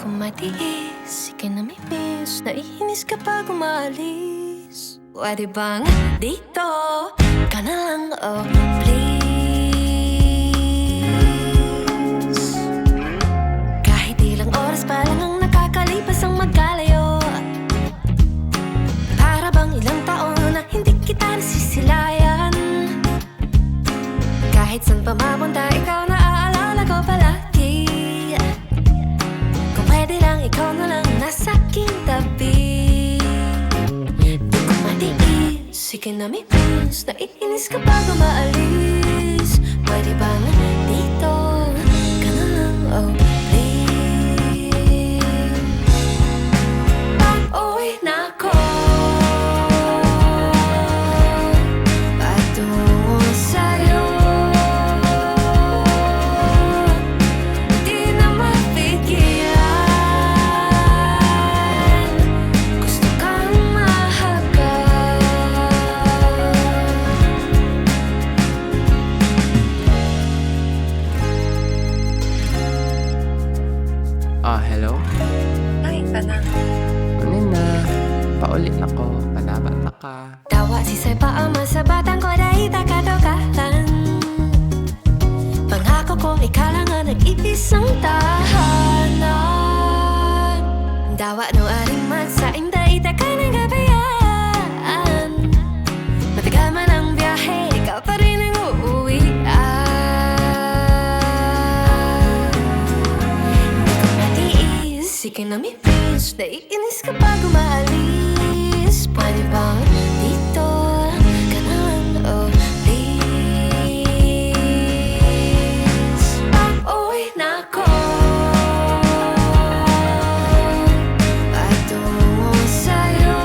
ko matiis, ika'y namimiss. Naiinis kapag umaalis. Pwede bang dito ka na lang, oh please. Kahit ilang oras pa lang ang nakakalipas ang magkalayo. Para bang ilang taon na hindi kita nasisilayan. Kahit saan pa mapunta, ikaw na aalala ko palagi. Kung pwede lang, ikaw na lang nasa aking tabi. Di ko matiis, ika'y namimiss. Naiinis kapag umaalis. Pwede bang dito ka na lang, oh please. Pauwi na ko patungo sa'yo. Di na mapigilan, gusto kang mahagal. Hello? Ay, pana. Kunin na. Paulit na ko. Panabat na ka. Tawa si Sai paama sa batang ko dahil takatokalan. Pangako kong ikaw lang ang nag-ibisang tahanan. Dawa no ariman sa inda-ita ka ng gabayaan. Matagal man ang biyahe, ikaw pa rin ang uuwian. Di ko matiis, ika'y namimiss. Naiinis kapag umaalis. Pwede bang dito ka na lang, oh please. Pauwi na ko patungo sa'yo.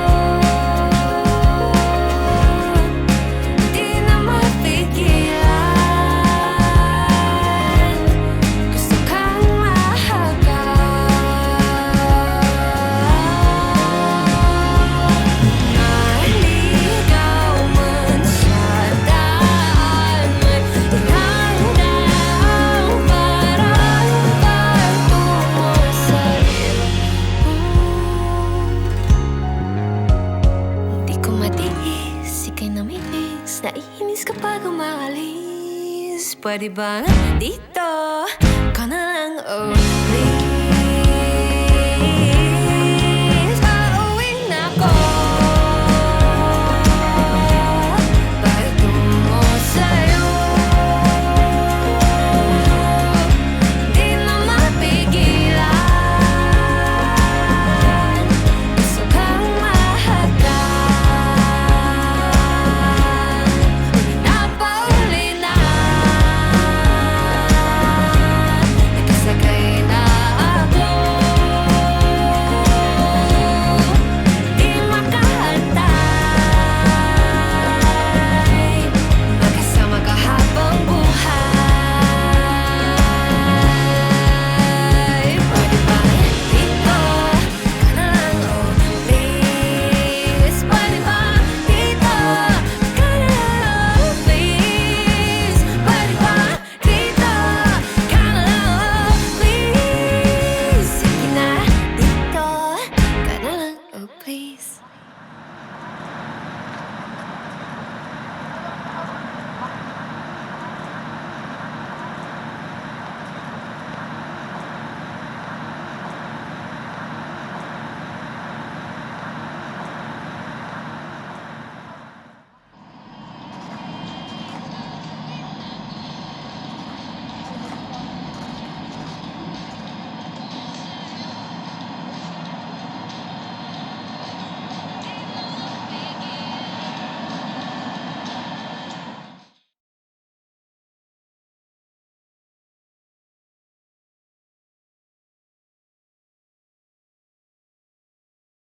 Di na mapigilan, gusto kang mahagal. Naligaw man sa daan, may inanda ang parang patungo sa'yo. Di ko matiis, ika'y namimiss. Naiinis kapag umaalis. Pwede bang dito ka na lang, oh please.